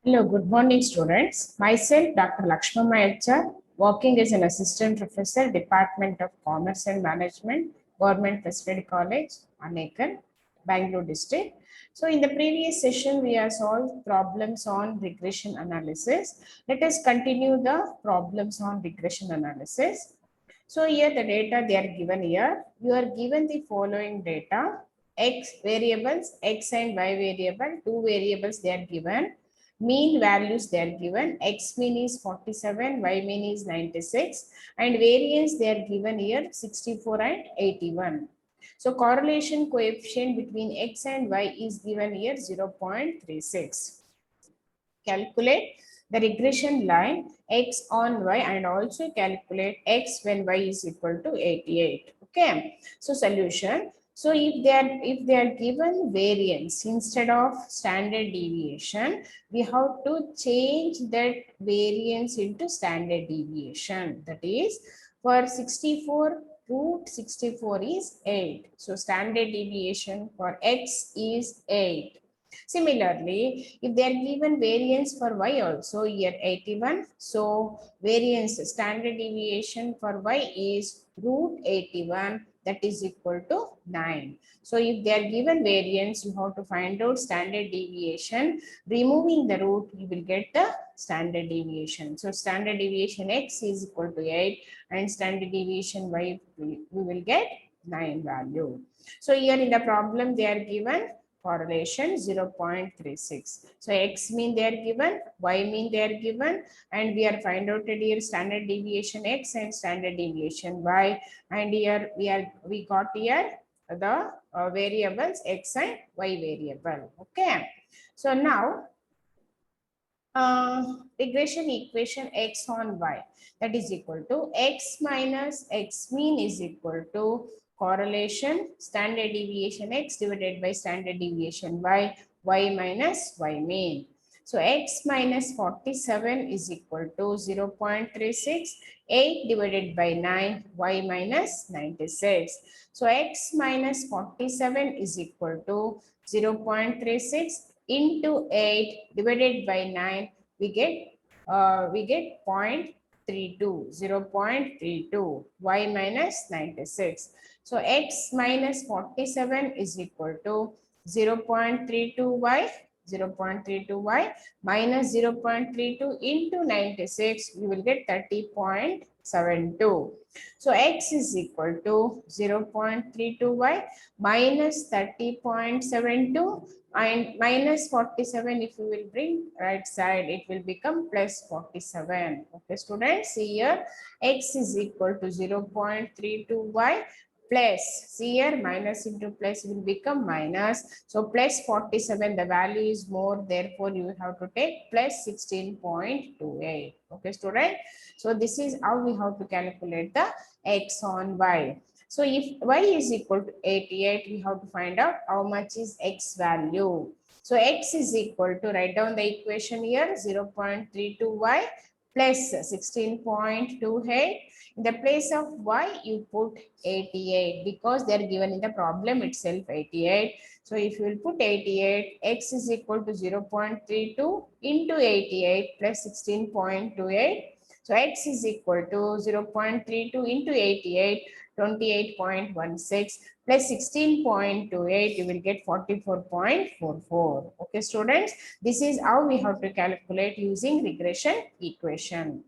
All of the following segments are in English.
Hello, good morning, students. Myself, Dr. Lakshmama HR, working as an assistant professor, Department of Commerce and Management, Government Facility College, Anekal, Bangalore district. So, in the previous session, we have solved problems on regression analysis. Let us continue the problems on regression analysis. So, here the data they are given here. You are given the following data: X variables, X and Y variable, two variables they are given. Mean values they are given. X mean is 47, Y mean is 96, and variance they are given here 64 and 81. So correlation coefficient between X and Y is given here 0.36. Calculate the regression line X on Y and also calculate X when Y is equal to 88. Okay. So solution. So if they are given variance instead of standard deviation, we have to change that variance into standard deviation. That is, for 64, root 64 is 8. So standard deviation for X is 8. Similarly, if they are given variance for Y also, here 81. So variance standard deviation for Y is root 81, that is equal to 9. So if they are given variance, you have to find out standard deviation. Removing the root, you will get the standard deviation. So standard deviation X is equal to 8 and standard deviation Y, we will get 9 value. So here in the problem, they are given correlation 0.36. So X mean they are given, Y mean they are given, and we are find out here standard deviation X and standard deviation Y, and here we got here the variables X and Y variable. Okay. So now regression equation X on Y, that is equal to X minus X mean is equal to correlation standard deviation X divided by standard deviation Y, Y minus Y mean. So X minus 47 is equal to 0.36, 8 divided by 9, Y minus 96. So X minus 47 is equal to 0.36 into 8 divided by 9, we get 0.32, 0.32, Y minus 96. So X minus 47 is equal to 0.32Y, 0.32Y minus 0.32 into 96, we will get 30.72. So X is equal to 0.32Y minus 30.72 and minus 47, if you will bring right side, it will become plus 47. Okay, students, see here, X is equal to 0.32Y plus, see here, minus into plus will become minus. So plus 47, the value is more, therefore you have to take plus 16.28. Okay, student. So this is how we have to calculate the X on Y. So if Y is equal to 88, we have to find out how much is X value. So X is equal to, write down the equation here, 0.32Y plus 16.28. In the place of Y, you put 88 because they are given in the problem itself 88. So if you will put 88, X is equal to 0.32 into 88 plus 16.28. So X is equal to 0.32 into 88, 28.16 plus 16.28, you will get 44.44. Okay, students, this is how we have to calculate using regression equation.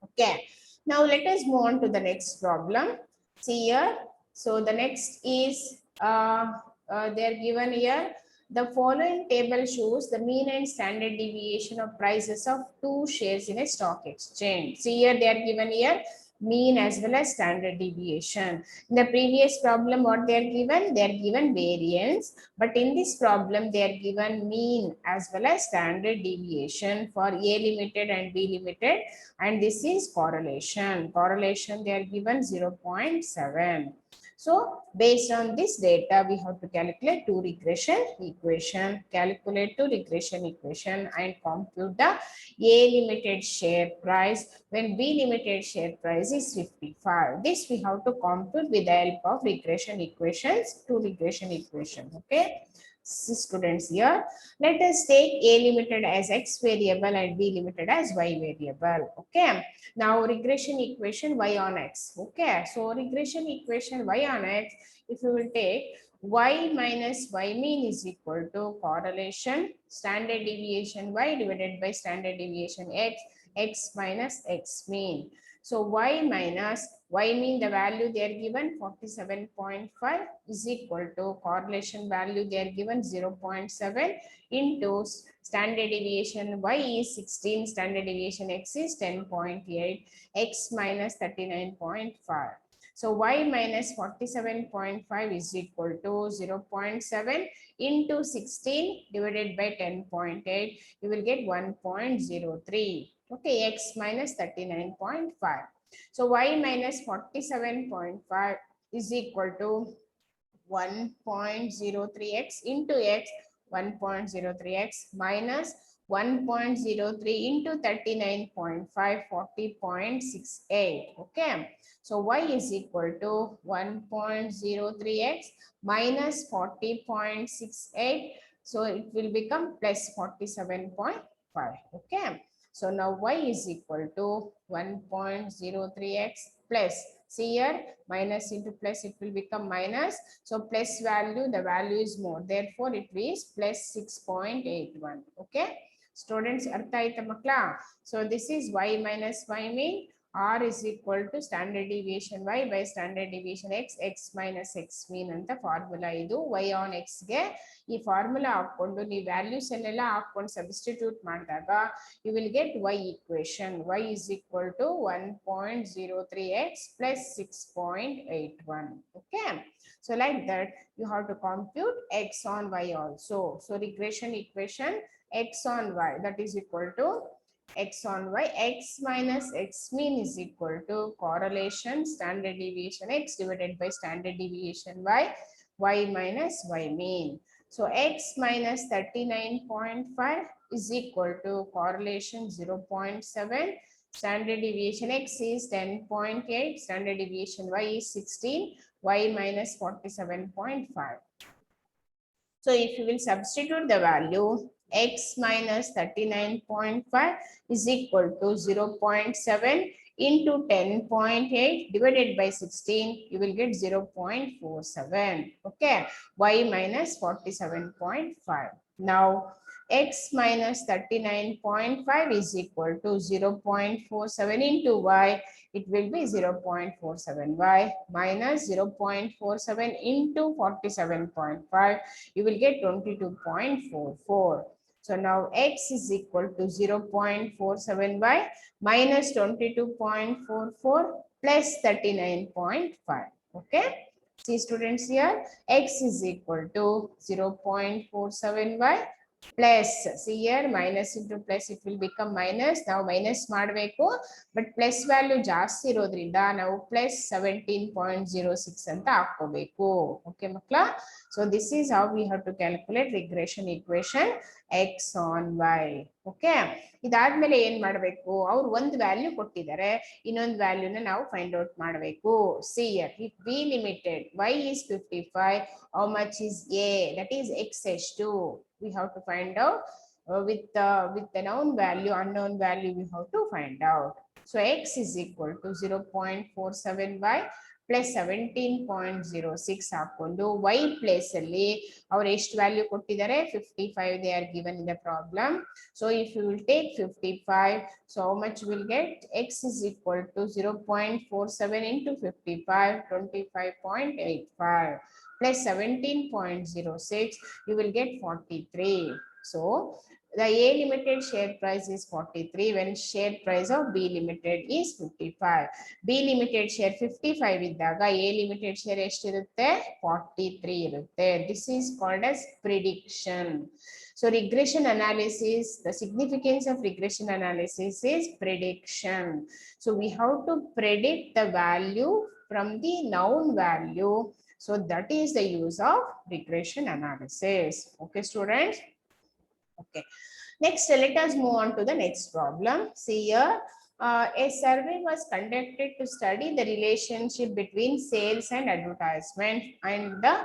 Okay, now let us move on to the next problem. See here, so the next is they are given here. The following table shows the mean and standard deviation of prices of two shares in a stock exchange. See here, they are given here mean as well as standard deviation. In the previous problem, what they are given? They are given variance, but in this problem, they are given mean as well as standard deviation for A limited and B limited, and this is correlation. Correlation, they are given 0.7. So based on this data, we have to calculate two regression equation, calculate two regression equation and compute the A limited share price when B limited share price is 55. This we have to compute with the help of regression equations, two regression equation. Okay. See, students, here let us take A limited as X variable and B limited as Y variable. Okay. Now regression equation Y on X. Okay. So regression equation Y on X, if you will take Y minus Y mean is equal to correlation standard deviation Y divided by standard deviation X, X minus X mean. So Y minus Y mean, the value they are given 47.5 is equal to correlation value they are given 0.7 into standard deviation Y is 16, standard deviation X is 10.8, X minus 39.5. So Y minus 47.5 is equal to 0.7 into 16 divided by 10.8. You will get 1.03. Okay, X minus 39.5. So Y minus 47.5 is equal to 1.03x into X, 1.03x minus 1.03 into 39.5, 40.68. Okay. So Y is equal to 1.03x minus 40.68. So it will become plus 47.5. Okay. So now Y is equal to 1.03x plus, see here, minus into plus, it will become minus. So plus value, the value is more. Therefore, it is plus 6.81. Okay. Students, artha aita makla? So this is Y minus Y mean. R is equal to standard deviation Y by standard deviation X, X minus X mean anta formula idu. Y on X ge ಈ formula ಹಾಕೊಂಡು ನೀವು values ಎಲ್ಲೆಲ್ಲ ಹಾಕೊಂಡು substitute ಮಾಡಿದಾಗ you will get Y equation. Y is equal to 1.03x plus 6.81. Okay. So like that, you have to compute X on Y also. So regression equation X on Y, that is equal to X on Y, X minus X mean is equal to correlation standard deviation X divided by standard deviation Y, Y minus Y mean. So X minus 39.5 is equal to correlation 0.7. Standard deviation X is 10.8. Standard deviation Y is 16. Y minus 47.5. So if you will substitute the value, X minus 39.5 is equal to 0.7 into 10.8 divided by 16, you will get 0.47. Okay. Y minus 47.5. Now X minus 39.5 is equal to 0.47 into Y. It will be 0.47y minus 0.47 into 47.5. You will get 22.44. So now X is equal to 0.47y minus 22.44 plus 39.5. Okay. See students here, X is equal to 0.47y plus, see here, minus into plus, it will become minus. Now minus ಮಾಡಬೇಕು, but plus value ಜಾಸ್ತಿ ಇರೋದ್ರಿಂದ ನಾವು plus 17.06 ಅಂತ ಹಾಕೋಬೇಕು. Okay ಮಕ್ಕಳ? So this is how we have to calculate regression equation X on Y. Okay. ಇದಾದ್ಮೇಲೆ ಏನ್ ಮಾಡಬೇಕು, ಅವ್ರು ಒಂದು ವ್ಯಾಲ್ಯೂ ಕೊಟ್ಟಿದ್ದಾರೆ, ಇನ್ನೊಂದು ವ್ಯಾಲ್ಯೂನ ನಾವು ಫೈಂಡ್ ಔಟ್ ಮಾಡಬೇಕು. See here, if B limited Y is 55, how much is A? That is XH2. We have to find out with the known value, unknown value we have to find out. So X is equal to 0.47y plus 17.06 ಹಾಕೊಂಡು Y place ಅಲ್ಲಿ ಅವರು ಎಷ್ಟು value ಕೊಟ್ಟಿದ್ದಾರೆ, 55 they are given in the problem. So if you will take 55, so how much you will get? X is equal to 0.47 into 55, 25.85 plus 17.06, you will get 43. So the A limited share price is 43 when share price of B limited is 55. B limited share 55 iddaga A limited share eshtirutte 43 irutte. This is called as prediction. So regression analysis, the significance of regression analysis is prediction. So we have to predict the value from the known value. So that is the use of regression analysis. Okay students. Okay. Next, let us move on to the next problem. See here, a survey was conducted to study the relationship between sales and advertisement and the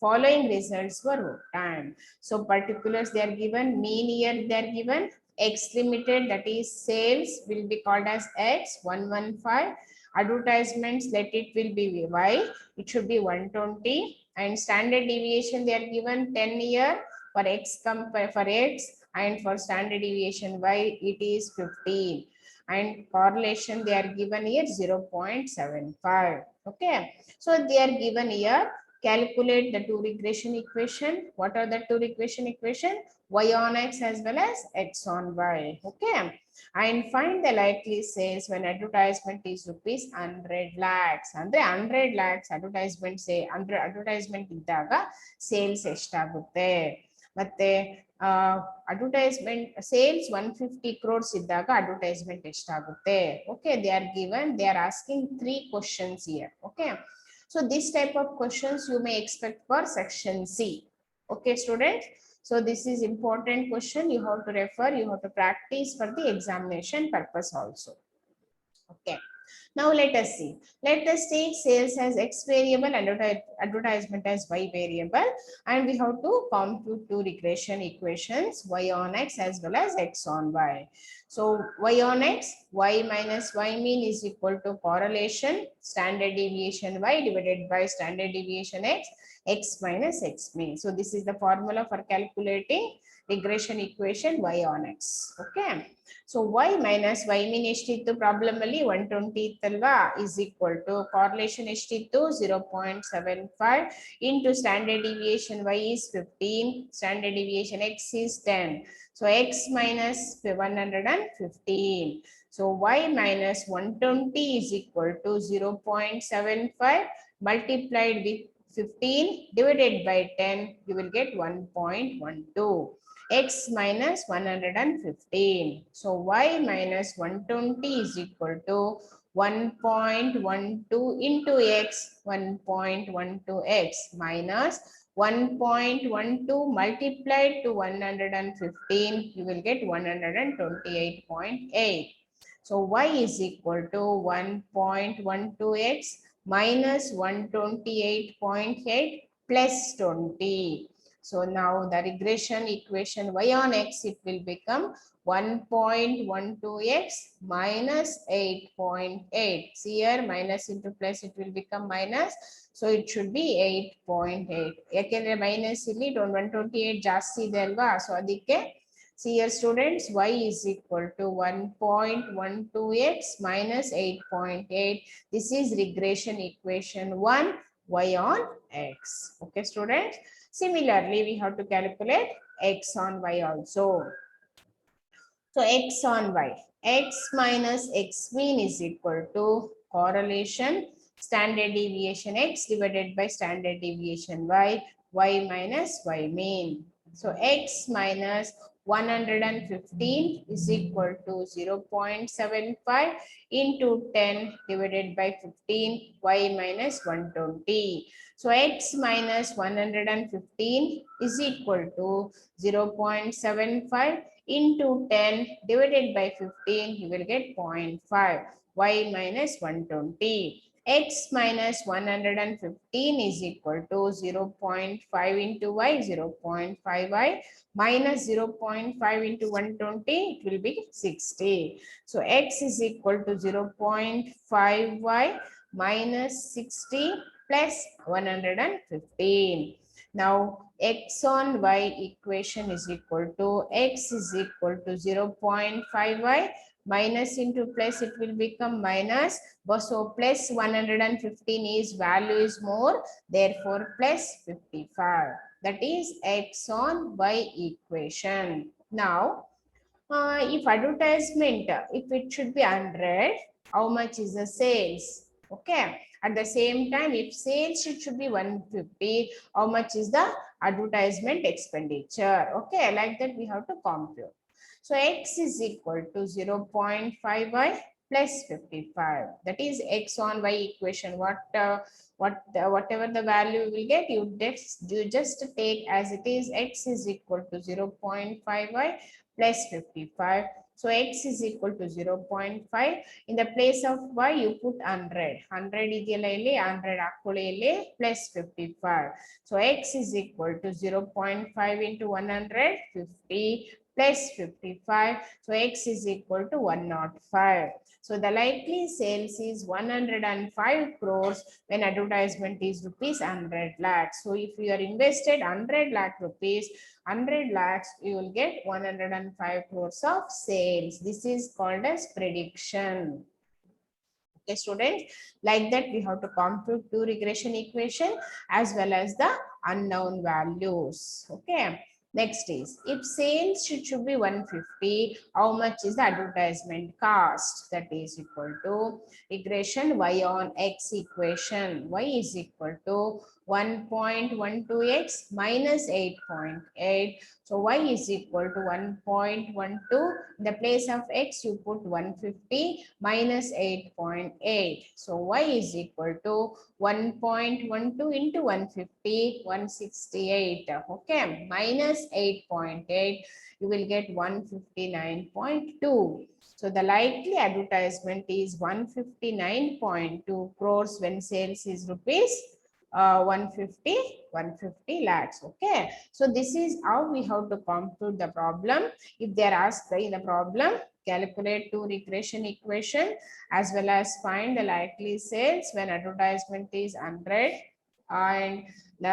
Following results were obtained. So particulars they are given, mean year they are given, X limited, that is sales will be called as X 115, advertisements let it will be Y, it should be 120, and standard deviation they are given 10 year for X for X, and for standard deviation Y it is 15, and correlation they are given here 0.75. Okay, so they are given here. Calculate the two regression equation. What are the two regression equation? Y on X as well as X on Y. Okay, and find the likely sales when advertisement is rupees 100 lakhs. Andre 100 lakhs advertisement say 100 advertisement ಇದ್ದಾಗ sales ಎಷ್ಟಾಗುತ್ತೆ ಮತ್ತೆ advertisement sales 150 crores ಇದ್ದಾಗ advertisement ಎಷ್ಟಾಗುತ್ತೆ. Okay, they are given, they are asking 3 questions here. Okay, so this type of questions you may expect for section C. Okay students, so this is important question, you have to refer, you have to practice for the examination purpose also. Okay, now let us see. Let us take sales as X variable and advertisement as Y variable, and we have to compute two regression equations, Y on X as well as X on Y. So Y on X, Y minus Y mean is equal to correlation standard deviation Y divided by standard deviation X, X minus X mean. So this is the formula for calculating regression equation Y on X. Okay, so Y minus Y mean ಎಷ್ಟಿತ್ತು problem ಅಲ್ಲಿ 120 ಇತ್ತಲ್ವಾ, is equal to correlation ಎಷ್ಟಿತ್ತು 0.75 into standard deviation Y is 15, standard deviation X is 10. So X minus 115. So Y minus 120 is equal to 0.75 multiplied with 15 divided by 10, you will get 1.12. X minus 115. So Y minus 120 is equal to 1.12 into X, 1.12X minus 1.12 multiplied to 115, you will get 128.8. So Y is equal to 1.12X minus 128.8 plus 20. So now the regression equation Y on X, it will become 1.12X minus 8.8. See here, minus into plus, it will become minus. So it should be 8.8. ಯಾಕೆಂದ್ರೆ minus ಇಲ್ಲಿ 128 ಜಾಸ್ತಿ ಇದೆ ಅಲ್ವಾ, so ಅದಕ್ಕೆ see here students, Y is equal to 1.12X minus 8.8. This is regression equation 1, Y on X. Okay students, similarly we have to calculate X on Y also. So X on Y, X minus X mean is equal to correlation standard deviation X divided by standard deviation Y, Y minus Y mean. So X minus 115 is equal to 0.75 into 10 divided by 15, Y minus 120. So X minus 115 is equal to 0.75 into 10 divided by 15, you will get 0.5, Y minus 120. X minus 115 is equal to 0.5 into Y, 0.5Y minus 0.5 into 120, it will be 60. So X is equal to 0.5Y minus 60 plus 115. Now X on Y equation is equal to X is equal to 0.5Y minus into plus, it will become minus. So plus 115 is value is more, therefore plus 55. That is X on Y equation. Now if advertisement, if it should be 100, how much is the sales? Okay, at the same time if sales it should be 150, how much is the advertisement expenditure? Okay, like that we have to compute. So X is equal to 0.5Y plus 55. That is X on Y equation. Whatever the value you will get, you just take as it is. X is equal to 0.5Y plus 55. So x is equal to 0.5. In the place of y, you put 100. 100 ಇದೆಯಲ್ಲ ಇಲ್ಲಿ 100 ಹಾಕೊಳ್ಳಿ ಇಲ್ಲಿ plus 55. So x is equal to 0.5 into 100, 50 plus 55. So x is equal to 105. So the likely sales is 105 crores when advertisement is rupees 100 lakhs. So if you are invested 100 lakh rupees, 100 lakhs, you will get 105 crores of sales. This is called as prediction. Okay, students, like that we have to compute two regression equation as well as the unknown values. Okay. Next is, if sales should be 150, how much is the advertisement cost? That is equal to regression y on x equation. Y is equal to 1.12x minus 8.8. So y is equal to 1.12. In the place of x, you put 150 minus 8.8. So y is equal to 1.12 into 150, 168. Okay, minus 8.8, you will get 159.2. So the likely advertisement is 159.2 crores when sales is rupees 150 lakhs. Okay, so this is how we have to compute the problem. If they are asked in the problem, calculate two regression equation as well as find the likely sales when advertisement is 100 and the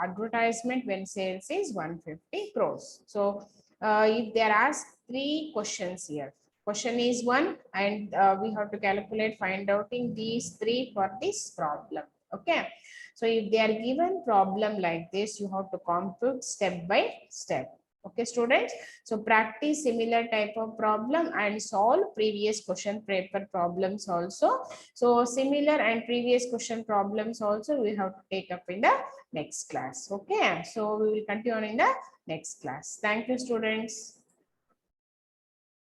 advertisement when sales is 150 crores. So if they are asked three questions here, question is one, and we have to calculate, find out in these three for this problem. Okay, so if they are given problem like this, you have to compute step by step. Okay, students, so practice similar type of problem and solve previous question paper problems also. So similar and previous question problems also we have to take up in the next class. Okay, so we will continue on in the next class. Thank you, students.